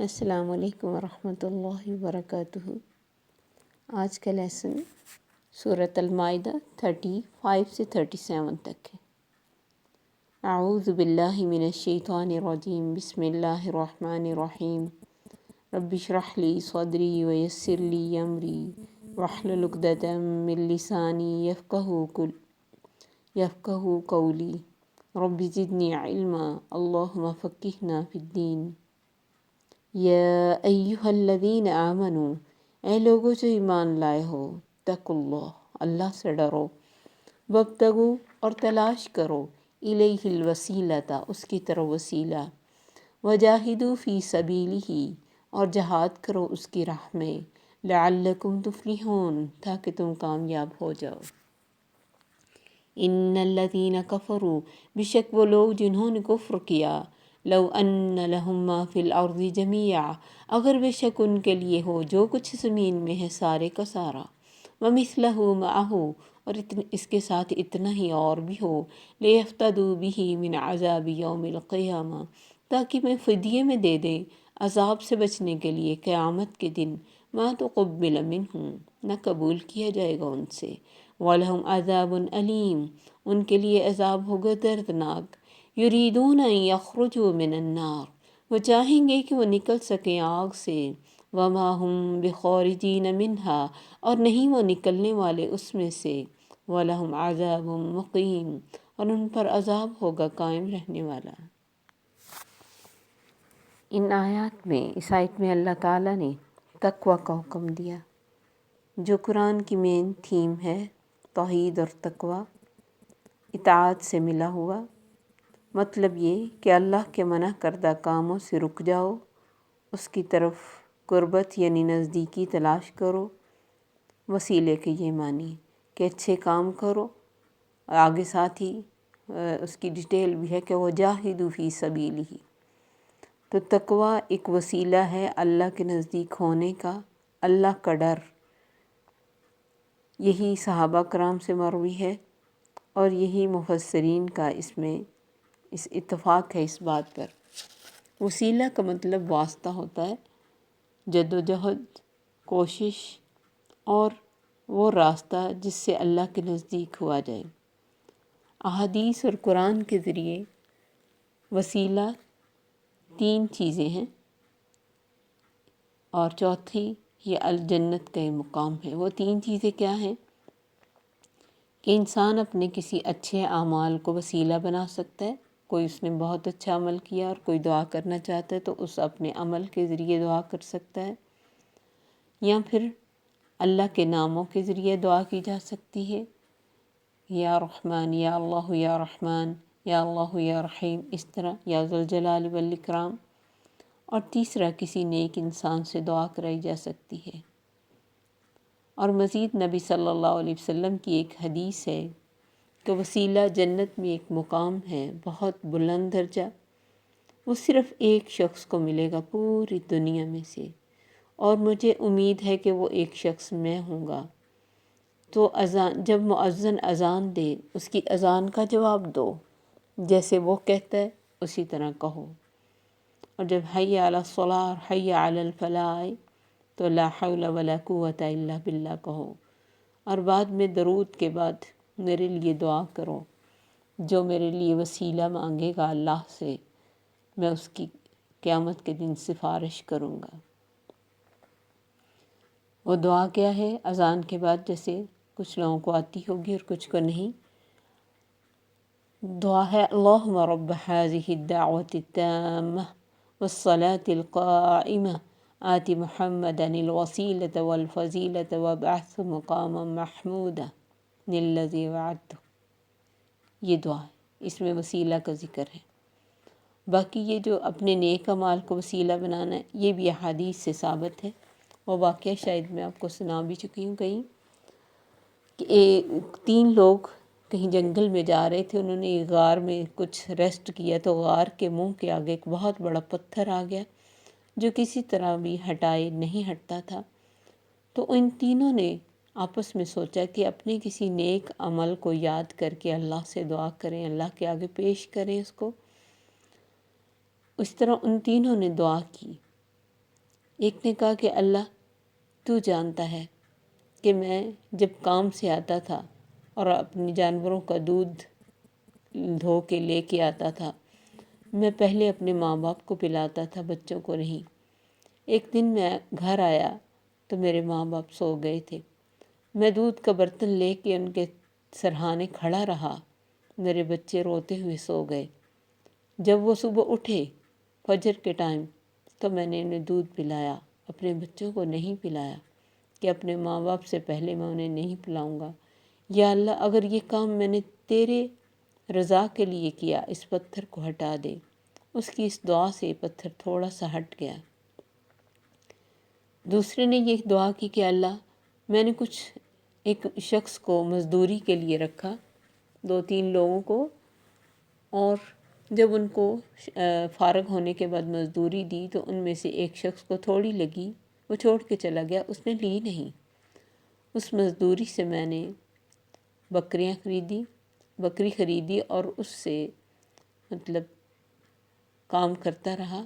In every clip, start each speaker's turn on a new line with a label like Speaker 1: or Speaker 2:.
Speaker 1: السلام علیکم ورحمۃ اللہ وبرکاتہ۔ آج کا لیسن سورۃ المائدہ 35 سے 37 تک ہے۔ اعوذ باللہ من الشیطان الرجیم، بسم اللہ الرحمن الرحیم۔ رب اشرح لی صدری ویسر لی امری واحلل عقدۃ من لسانی یفقہوا قولی رب زدنی علما اللہم فقہنا فی الدین۔ یا ایہا الذین آمنوا، اے لوگو جو ایمان لائے ہو، اتقوا اللہ، اللہ سے ڈرو، وابتغوا اور تلاش کرو، الیہ الوسیلۃ اس کی طرف وسیلہ، وجاہدوا فی سبیلہ اور جہاد کرو اس کی راہ میں، لعلکم تفلحون تاکہ تم کامیاب ہو جاؤ۔ ان الذین کفروا، بے شک وہ لوگ جنہوں نے کفر کیا، لو ان لہم ما فی الارض جمیعا، اگر بے شک ان کے لیے ہو جو کچھ زمین میں ہے سارے کا سارا، ومثلہ معہ اور اس کے ساتھ اتنا ہی اور بھی ہو، لیفتدوا بہ من عذاب یوم القیامہ تاکہ میں فدیے میں دے دیں عذاب سے بچنے کے لیے قیامت کے دن، ما تقبل منہم نہ قبول کیا جائے گا ان سے، وَلَهُمْ عَذَابٌ أَلِيمٌ ان کے لیے عذاب ہوگا دردناک، یریدون ان یخرجوا من النار وہ چاہیں گے کہ وہ نکل سکیں آگ سے، وما ہم بخارجین منہا اور نہیں وہ نکلنے والے اس میں سے، وَلَهُمْ عَذَابٌ مُقِيمٌ اور ان پر عذاب ہوگا قائم رہنے والا۔ ان آیات میں، اس آیت میں اللہ تعالیٰ نے تقوی کا حکم دیا، جو قرآن کی مین تھیم ہے، توحید اور تقوی، اطاعت سے ملا ہوا۔ مطلب یہ کہ اللہ کے منع کردہ کاموں سے رک جاؤ، اس کی طرف قربت یعنی نزدیکی تلاش کرو۔ وسیلے کے یہ معنی کہ اچھے کام کرو، آگے ساتھ ہی اس کی ڈیٹیل بھی ہے کہ وجاہدوا فی سبیلہ۔ تو تقوی ایک وسیلہ ہے اللہ کے نزدیک ہونے کا، اللہ کا ڈر۔ یہی صحابہ کرام سے مروی ہے اور یہی مفسرین کا اس میں اتفاق ہے اس بات پر۔ وسیلہ کا مطلب واسطہ ہوتا ہے، جد و جہد، کوشش اور وہ راستہ جس سے اللہ کے نزدیک ہوا جائے۔ احادیث اور قرآن کے ذریعے وسیلہ 3 چیزیں ہیں اور چوتھی یہ الجنت کا یہ مقام ہے۔ وہ 3 چیزیں کیا ہیں؟ کہ انسان اپنے کسی اچھے اعمال کو وسیلہ بنا سکتا ہے، کوئی اس نے بہت اچھا عمل کیا اور کوئی دعا کرنا چاہتا ہے تو اس اپنے عمل کے ذریعے دعا کر سکتا ہے، یا پھر اللہ کے ناموں کے ذریعے دعا کی جا سکتی ہے، یا رحمان، یا اللہ یا رحمان، یا اللہ یا رحیم، اس طرح، یا ذوالجلال والاکرام۔ اور تیسرا کسی نیک انسان سے دعا کرائی جا سکتی ہے۔ اور مزید نبی صلی اللہ علیہ وسلم کی ایک حدیث ہے کہ وسیلہ جنت میں ایک مقام ہے بہت بلند درجہ، وہ صرف ایک شخص کو ملے گا پوری دنیا میں سے، اور مجھے امید ہے کہ وہ ایک شخص میں ہوں گا۔ تو جب مؤذن اذان دے اس کی اذان کا جواب دو، جیسے وہ کہتا ہے اسی طرح کہو، اور جب حی علی الصلاۃ اور حی علی الفلاح آئے تو لا حول ولا قوۃ الا باللہ کہو، اور بعد میں درود کے بعد میرے لیے دعا کرو، جو میرے لیے وسیلہ مانگے گا اللہ سے میں اس کی قیامت کے دن سفارش کروں گا۔ وہ دعا کیا ہے؟ اذان کے بعد جیسے کچھ لوگوں کو آتی ہوگی اور کچھ کو نہیں، دعا ہے اللہم رب هذه الدعوة التامة والصلاة القائمة آت محمدا الوسیلة والفضیلة وابعثه مقاما محمودا الذی وعدته۔ یہ دعا ہے، اس میں وسیلہ کا ذکر ہے۔ باقی یہ جو اپنے نیک اعمال کو وسیلہ بنانا ہے، یہ بھی احادیث سے ثابت ہے۔ وہ واقعہ شاید میں آپ کو سنا بھی چکی ہوں کہیں، کہ 3 لوگ کہیں جنگل میں جا رہے تھے، انہوں نے غار میں کچھ ریسٹ کیا تو غار کے منہ کے آگے ایک بہت بڑا پتھر آ گیا جو کسی طرح بھی ہٹائے نہیں ہٹتا تھا۔ تو ان تینوں نے آپس میں سوچا کہ اپنے کسی نیک عمل کو یاد کر کے اللہ سے دعا کریں، اللہ کے آگے پیش کریں اس کو۔ اس طرح ان تینوں نے دعا کی ایک نے کہا کہ اللہ تو جانتا ہے کہ میں جب کام سے آتا تھا اور اپنی جانوروں کا دودھ دھو کے لے کے آتا تھا، میں پہلے اپنے ماں باپ کو پلاتا تھا، بچوں کو نہیں۔ ایک دن میں گھر آیا تو میرے ماں باپ سو گئے تھے۔ میں دودھ کا برتن لے کے ان کے سرہانے کھڑا رہا، میرے بچے روتے ہوئے سو گئے۔ جب وہ صبح اٹھے فجر کے ٹائم تو میں نے انہیں دودھ پلایا، اپنے بچوں کو نہیں پلایا کہ اپنے ماں باپ سے پہلے میں انہیں نہیں پلاؤں گا۔ یا اللہ اگر یہ کام میں نے تیرے رضا کے لیے کیا، اس پتھر کو ہٹا دے۔ اس کی اس دعا سے یہ پتھر تھوڑا سا ہٹ گیا۔ دوسرے نے یہ دعا کی کہ اللہ میں نے ایک شخص کو مزدوری کے لیے رکھا، 2-3 لوگوں کو، اور جب ان کو فارغ ہونے کے بعد مزدوری دی تو ان میں سے ایک شخص کو تھوڑی لگی، وہ چھوڑ کے چلا گیا، اس نے لی نہیں۔ اس مزدوری سے میں نے بکری خریدی اور اس سے مطلب کام کرتا رہا۔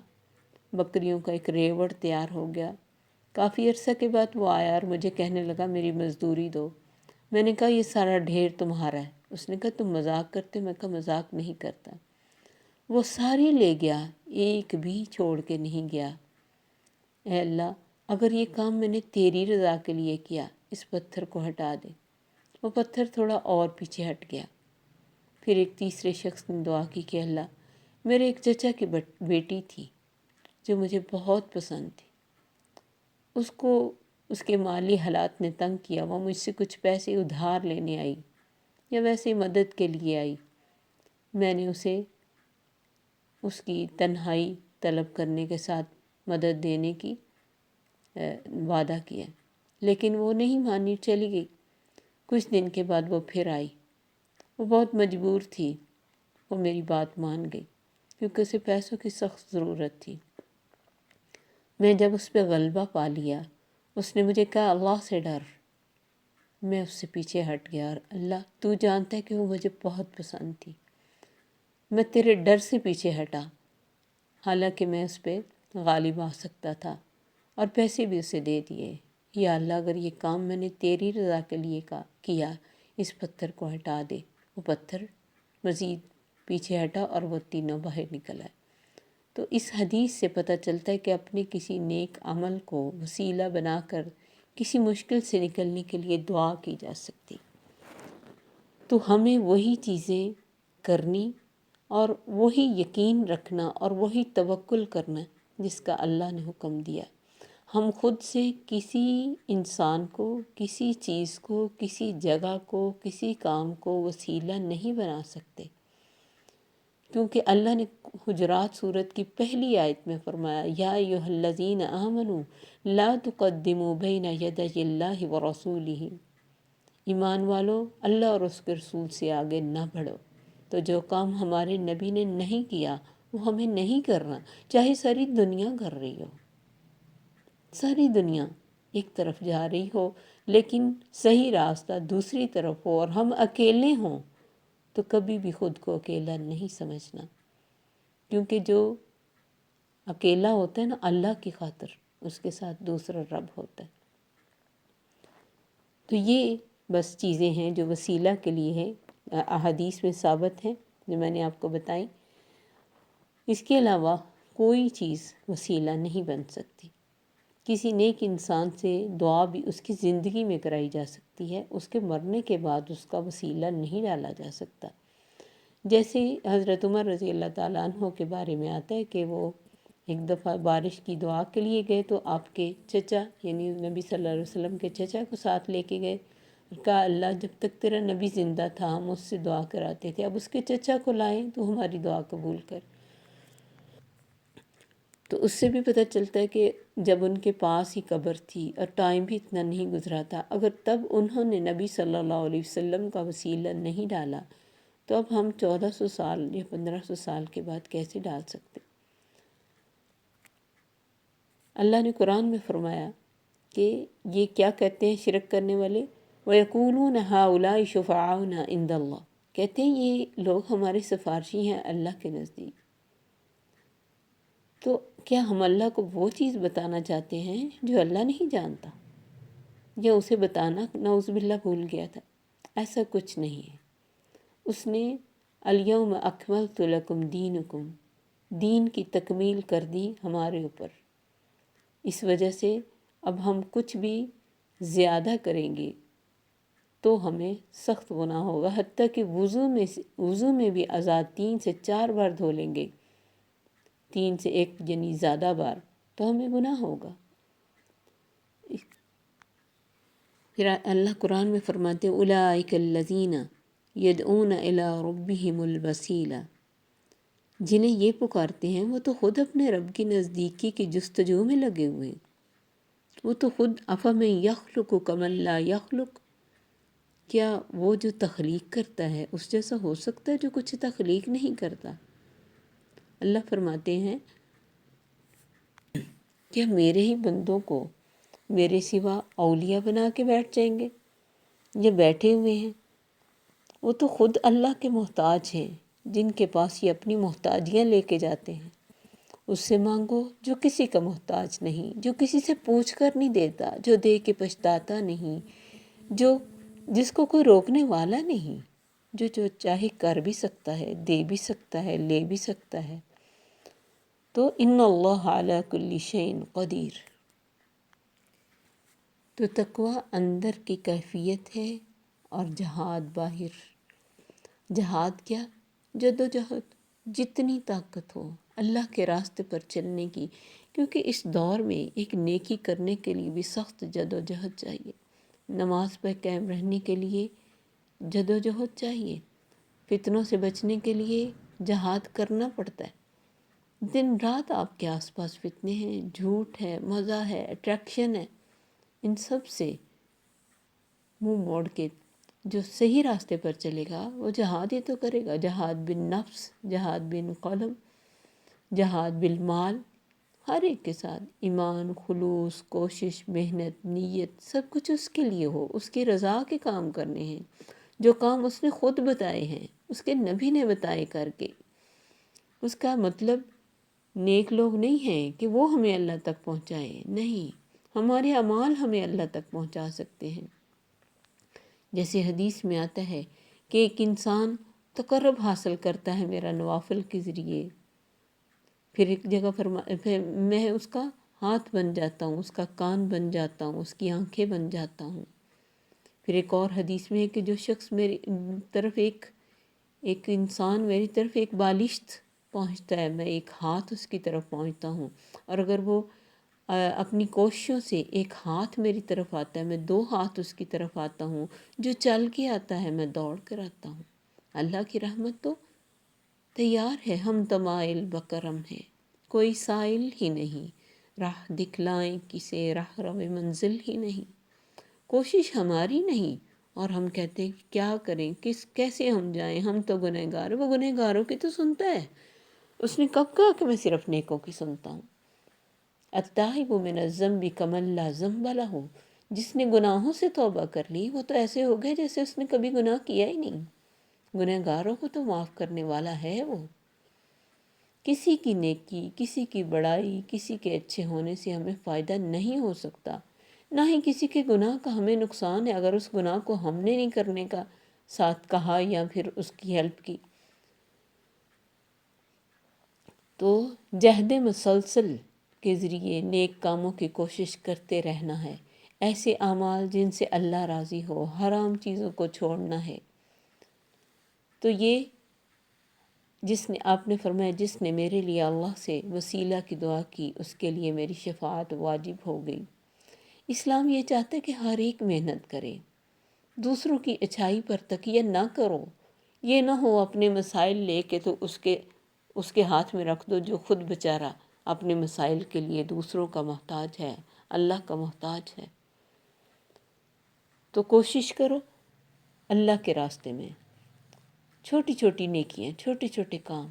Speaker 1: بکریوں کا ایک ریوڑ تیار ہو گیا۔ کافی عرصہ کے بعد وہ آیا اور مجھے کہنے لگا میری مزدوری دو۔ میں نے کہا یہ سارا ڈھیر تمہارا ہے۔ اس نے کہا تم مذاق کرتے؟ میں کہا مذاق نہیں کرتا۔ وہ سارے لے گیا، ایک بھی چھوڑ کے نہیں گیا۔ اے اللہ اگر یہ کام میں نے تیری رضا کے لیے کیا، اس پتھر کو ہٹا دے۔ وہ پتھر تھوڑا اور پیچھے ہٹ گیا۔ پھر ایک تیسرے شخص نے دعا کی کہ اللہ میرے ایک چچا کی بیٹی تھی جو مجھے بہت پسند تھی، اس کو اس کے مالی حالات نے تنگ کیا، وہ مجھ سے کچھ پیسے ادھار لینے آئی یا ویسے مدد کے لیے آئی۔ میں نے اسے اس کی تنہائی طلب کرنے کے ساتھ مدد دینے کی وعدہ کیا، لیکن وہ نہیں مانی، چلی گئی۔ کچھ دن کے بعد وہ پھر آئی۔ وہ بہت مجبور تھی، وہ میری بات مان گئی کیونکہ اسے پیسوں کی سخت ضرورت تھی۔ میں جب اس پہ غلبہ پا لیا، اس نے مجھے کہا اللہ سے ڈر۔ میں اس سے پیچھے ہٹ گیا اور اللہ تو جانتا ہے کہ وہ مجھے بہت پسند تھی، میں تیرے ڈر سے پیچھے ہٹا، حالانکہ میں اس پہ غالب آ سکتا تھا اور پیسے بھی اسے دے دیے۔ یا اللہ اگر یہ کام میں نے تیری رضا کے لیے کیا، اس پتھر کو ہٹا دے۔ وہ پتھر مزید پیچھے ہٹا اور وہ تینوں باہر نکل آئے۔ تو اس حدیث سے پتہ چلتا ہے کہ اپنے کسی نیک عمل کو وسیلہ بنا کر کسی مشکل سے نکلنے کے لیے دعا کی جا سکتی۔ تو ہمیں وہی چیزیں کرنی اور وہی یقین رکھنا اور وہی توکل کرنا جس کا اللہ نے حکم دیا۔ ہم خود سے کسی انسان کو، کسی چیز کو، کسی جگہ کو، کسی کام کو وسیلہ نہیں بنا سکتے، کیونکہ اللہ نے حجرات سورت کی پہلی آیت میں فرمایا یا ایھا الذین آمنوا لا تقدموا بین یدی اللہ ورسولہ، ایمان والو اللہ اور اس کے رسول سے آگے نہ بڑھو۔ تو جو کام ہمارے نبی نے نہیں کیا وہ ہمیں نہیں کرنا، چاہے ساری دنیا کر رہی ہو، ساری دنیا ایک طرف جا رہی ہو لیکن صحیح راستہ دوسری طرف ہو اور ہم اکیلے ہوں تو کبھی بھی خود کو اکیلا نہیں سمجھنا، کیونکہ جو اکیلا ہوتا ہے نا اللہ کی خاطر، اس کے ساتھ دوسرا رب ہوتا ہے۔ تو یہ بس چیزیں ہیں جو وسیلہ کے لیے ہیں، احادیث میں ثابت ہیں جو میں نے آپ کو بتائی۔ اس کے علاوہ کوئی چیز وسیلہ نہیں بن سکتی۔ کسی نیک انسان سے دعا بھی اس کی زندگی میں کرائی جا سکتی ہے، اس کے مرنے کے بعد اس کا وسیلہ نہیں ڈالا جا سکتا۔ جیسے حضرت عمر رضی اللہ تعالیٰ عنہ کے بارے میں آتا ہے کہ وہ ایک دفعہ بارش کی دعا کے لیے گئے تو آپ کے چچا یعنی نبی صلی اللہ علیہ وسلم کے چچا کو ساتھ لے کے گئے اور کہا اللہ جب تک تیرا نبی زندہ تھا ہم اس سے دعا کراتے تھے، اب اس کے چچا کو لائیں تو ہماری دعا قبول کر۔ تو اس سے بھی پتہ چلتا ہے کہ جب ان کے پاس ہی قبر تھی اور ٹائم بھی اتنا نہیں گزرا تھا، اگر تب انہوں نے نبی صلی اللہ علیہ وسلم کا وسیلہ نہیں ڈالا تو اب ہم 1400 سال یا 1500 سال کے بعد کیسے ڈال سکتے؟ اللہ نے قرآن میں فرمایا کہ یہ کیا کہتے ہیں شرک کرنے والے، وَيَقُولُونَ هَؤُلَاءِ شُفَعَاؤُنَا عِندَ اللَّهِ، کہتے ہیں یہ لوگ ہمارے سفارشی ہیں اللہ کے نزدیک۔ تو کیا ہم اللہ کو وہ چیز بتانا چاہتے ہیں جو اللہ نہیں جانتا، یا اسے بتانا نعوذ باللہ بھول گیا تھا؟ ایسا کچھ نہیں ہے۔ اس نے الیوم اکملت لکم دینکم، دین کی تکمیل کر دی ہمارے اوپر۔ اس وجہ سے اب ہم کچھ بھی زیادہ کریں گے تو ہمیں سخت گناہ ہوگا، حتیٰ کہ وضو میں بھی آزاد 3 سے 4 بار دھو لیں گے، 3 سے 1 یعنی زیادہ بار، تو ہمیں گناہ ہوگا۔ پھر اللہ قرآن میں فرماتے اولئک الذین یدعون الی ربہم الوسیلہ، جنہیں یہ پکارتے ہیں وہ تو خود اپنے رب کی نزدیکی کی جستجو میں لگے ہوئے ہیں۔ وہ تو خود افمن یخلق کمن لا یخلق، کیا وہ جو تخلیق کرتا ہے اس جیسا ہو سکتا ہے جو کچھ تخلیق نہیں کرتا؟ اللہ فرماتے ہیں کیا میرے ہی بندوں کو میرے سوا اولیاء بنا کے بیٹھ جائیں گے؟ یہ بیٹھے ہوئے ہیں، وہ تو خود اللہ کے محتاج ہیں، جن کے پاس یہ اپنی محتاجیاں لے کے جاتے ہیں۔ اس سے مانگو جو کسی کا محتاج نہیں، جو کسی سے پوچھ کر نہیں دیتا، جو دے کے پچھتاتا نہیں، جس کو کوئی روکنے والا نہیں، جو چاہے کر بھی سکتا ہے، دے بھی سکتا ہے، لے بھی سکتا ہے۔ تو ان اللہ علی کل شیء قدیر۔ تو تقویٰ اندر کی کیفیت ہے اور جہاد باہر۔ جہاد کیا؟ جد و جہد، جتنی طاقت ہو اللہ کے راستے پر چلنے کی، کیونکہ اس دور میں ایک نیکی کرنے کے لیے بھی سخت جد و جہد چاہیے۔ نماز پر قائم رہنے کے لیے جد و جہد چاہیے، فتنوں سے بچنے کے لیے جہاد کرنا پڑتا ہے۔ دن رات آپ کے آس پاس فتنے ہیں، جھوٹ ہے، مزہ ہے، اٹریکشن ہے، ان سب سے منہ موڑ کے جو صحیح راستے پر چلے گا وہ جہاد ہی تو کرے گا۔ جہاد بالنفس، جہاد بالقلم، جہاد بالمال، ہر ایک کے ساتھ ایمان، خلوص، کوشش، محنت، نیت، سب کچھ اس کے لیے ہو، اس کی رضا کے کام کرنے ہیں، جو کام اس نے خود بتائے ہیں، اس کے نبی نے بتائے کر کے۔ اس کا مطلب نیک لوگ نہیں ہیں کہ وہ ہمیں اللہ تک پہنچائیں، نہیں، ہمارے اعمال ہمیں اللہ تک پہنچا سکتے ہیں۔ جیسے حدیث میں آتا ہے کہ ایک انسان تقرب حاصل کرتا ہے میرا نوافل کے ذریعے، پھر ایک جگہ پھر میں اس کا ہاتھ بن جاتا ہوں، اس کا کان بن جاتا ہوں، اس کی آنکھیں بن جاتا ہوں۔ پھر ایک اور حدیث میں ہے کہ جو شخص میری طرف ایک انسان میری طرف ایک بالشت پہنچتا ہے، میں ایک ہاتھ اس کی طرف پہنچتا ہوں، اور اگر وہ اپنی کوششوں سے ایک ہاتھ میری طرف آتا ہے، میں 2 ہاتھ اس کی طرف آتا ہوں، جو چل کے آتا ہے میں دوڑ کر آتا ہوں۔ اللہ کی رحمت تو تیار ہے، ہم تمائل بکرم ہے، کوئی سائل ہی نہیں، راہ دکھلائیں کسے راہ رو منزل ہی نہیں۔ کوشش ہماری نہیں، اور ہم کہتے ہیں کیا کریں، کیسے ہم جائیں، ہم تو گنہگار۔ وہ گنہگاروں کی تو سنتا ہے، اس نے کب کہا کہ میں صرف نیکوں کی سنتا ہوں؟ التائب من الذنب کمن لا ذنب لہ، جس نے گناہوں سے توبہ کر لی وہ تو ایسے ہو گئے جیسے اس نے کبھی گناہ کیا ہی نہیں۔ گنہگاروں کو تو معاف کرنے والا ہے وہ۔ کسی کی نیکی، کسی کی بڑائی، کسی کے اچھے ہونے سے ہمیں فائدہ نہیں ہو سکتا، نہ ہی کسی کے گناہ کا ہمیں نقصان ہے اگر اس گناہ کو ہم نے نہیں کرنے کا ساتھ کہا یا پھر اس کی ہیلپ کی۔ تو جہد مسلسل کے ذریعے نیک کاموں کی کوشش کرتے رہنا ہے، ایسے اعمال جن سے اللہ راضی ہو، حرام چیزوں کو چھوڑنا ہے۔ تو یہ آپ نے فرمایا جس نے میرے لیے اللہ سے وسیلہ کی دعا کی اس کے لیے میری شفاعت واجب ہو گئی۔ اسلام یہ چاہتا ہے کہ ہر ایک محنت کرے، دوسروں کی اچھائی پر تکیہ نہ کرو، یہ نہ ہو اپنے مسائل لے کے تو اس کے ہاتھ میں رکھ دو جو خود بیچارہ اپنے مسائل کے لیے دوسروں کا محتاج ہے، اللہ کا محتاج ہے۔ تو کوشش کرو اللہ کے راستے میں، چھوٹی چھوٹی نیکیاں، چھوٹے چھوٹے کام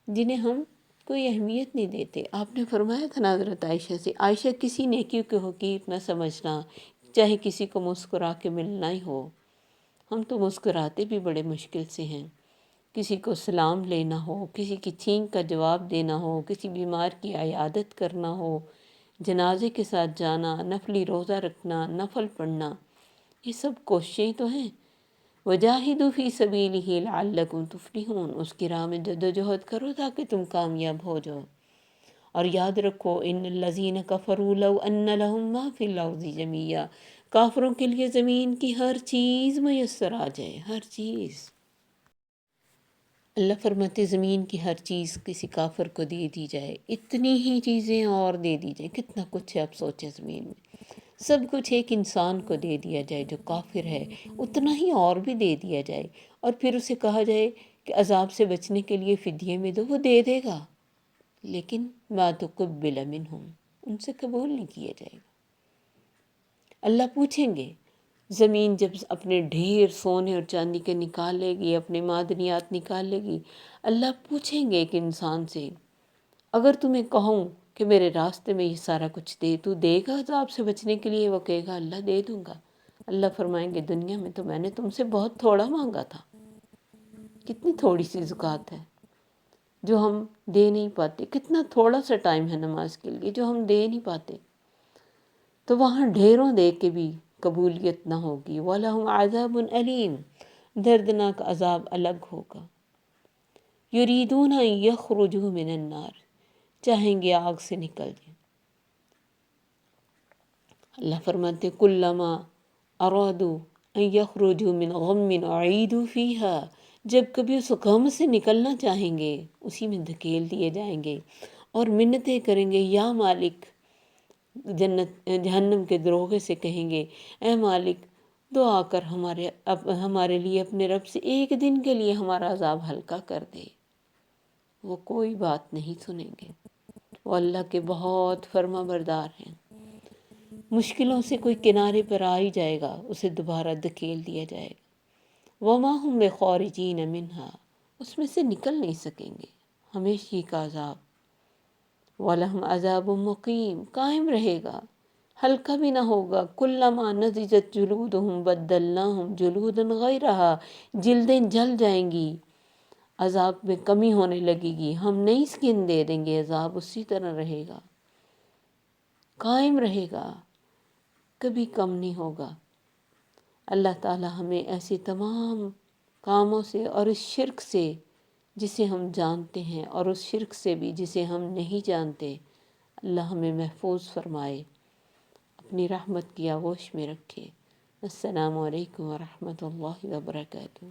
Speaker 1: جنہیں ہم کوئی اہمیت نہیں دیتے۔ آپ نے فرمایا تھا نا حضرت عائشہ سے، عائشہ کسی نیکی کے حقیق نہ سمجھنا، چاہے کسی کو مسکرا کے ملنا ہی ہو۔ ہم تو مسکراتے بھی بڑے مشکل سے ہیں، کسی کو سلام لینا ہو، کسی کی چھینک کا جواب دینا ہو، کسی بیمار کی عیادت کرنا ہو، جنازے کے ساتھ جانا، نفلی روزہ رکھنا، نفل پڑھنا، یہ سب کوششیں تو ہیں۔ وجاہدوا فی سبیلہ لعلکم تفلحون، اس کی راہ میں جدوجہد کرو تاکہ تم کامیاب ہو جاؤ۔ اور یاد رکھو ان الذین کفروا لو ان لہم ما فی الارض جمیعا، کافروں کے لیے زمین کی ہر چیز میسر آ جائے، ہر چیز۔ اللہ فرماتے زمین کی ہر چیز کسی کافر کو دے دی جائے، اتنی ہی چیزیں اور دے دی جائیں، کتنا کچھ ہے آپ سوچیں زمین میں، سب کچھ ایک انسان کو دے دیا جائے جو کافر ہے، اتنا ہی اور بھی دے دیا جائے، اور پھر اسے کہا جائے کہ عذاب سے بچنے کے لیے فدیے میں دو، وہ دے دے گا، لیکن ما تقبل منہم، ان سے قبول نہیں کیا جائے گا۔ اللہ پوچھیں گے، زمین جب اپنے ڈھیر سونے اور چاندی کے نکالے گی، اپنے معدنیات نکالے گی، اللہ پوچھیں گے ایک انسان سے، اگر تمہیں کہوں کہ میرے راستے میں یہ سارا کچھ دے، تو دے گا عذاب سے بچنے کے لیے؟ وہ کہے گا اللہ دے دوں گا۔ اللہ فرمائیں گے دنیا میں تو میں نے تم سے بہت تھوڑا مانگا تھا، کتنی تھوڑی سی زکوٰۃ ہے جو ہم دے نہیں پاتے، کتنا تھوڑا سا ٹائم ہے نماز کے لیے جو ہم دے نہیں پاتے، تو وہاں ڈھیروں دے کے بھی قبولیت نہ ہوگی۔ وَلَهُمْ عَذَابٌ أَلِيمٌ، دردناک عذاب الگ ہوگا۔ يُرِيدُونَ أَن يَخْرُجُوا مِنَ النَّارِ، چاہیں گے آگ سے نکل جائیں۔ اللہ فرماتے كُلَّمَا أَرَادُوا أَن يَخْرُجُوا مِنْ غَمٍّ أُعِيدُوا فِيهَا، جب کبھی اس غم سے نکلنا چاہیں گے اسی میں دھکیل دیے جائیں گے، اور منتیں کریں گے یا مالک، جہنم کے دروغے سے کہیں گے اے مالک دعا کر ہمارے لیے اپنے رب سے ایک دن کے لیے ہمارا عذاب ہلکا کر دے۔ وہ کوئی بات نہیں سنیں گے، وہ اللہ کے بہت فرما بردار ہیں۔ مشکلوں سے کوئی کنارے پر آ ہی جائے گا، اسے دوبارہ دھکیل دیا جائے گا۔ وَمَا هُمْ بِخَارِجِينَ مِنْهَا، اس میں سے نکل نہیں سکیں گے، ہمیشہ کا عذاب۔ وَلَهُمْ عَذَابٌ مُقِيمٌ، قائم رہے گا، ہلکا بھی نہ ہوگا۔ كُلَّمَا نَضِجَتْ جُلُودُهُمْ بَدَّلْنَاهُمْ جُلُودًا غَيْرَهَا، جلدیں جل جائیں گی، عذاب میں کمی ہونے لگے گی، ہم نئی سکن دے دیں گے، عذاب اسی طرح رہے گا، قائم رہے گا، کبھی کم نہیں ہوگا۔ اللہ تعالی ہمیں ایسے تمام کاموں سے اور اس شرک سے جسے ہم جانتے ہیں اور اس شرک سے بھی جسے ہم نہیں جانتے، اللہ ہمیں محفوظ فرمائے، اپنی رحمت کی آغوش میں رکھے۔ السلام علیکم ورحمۃ اللہ وبرکاتہ۔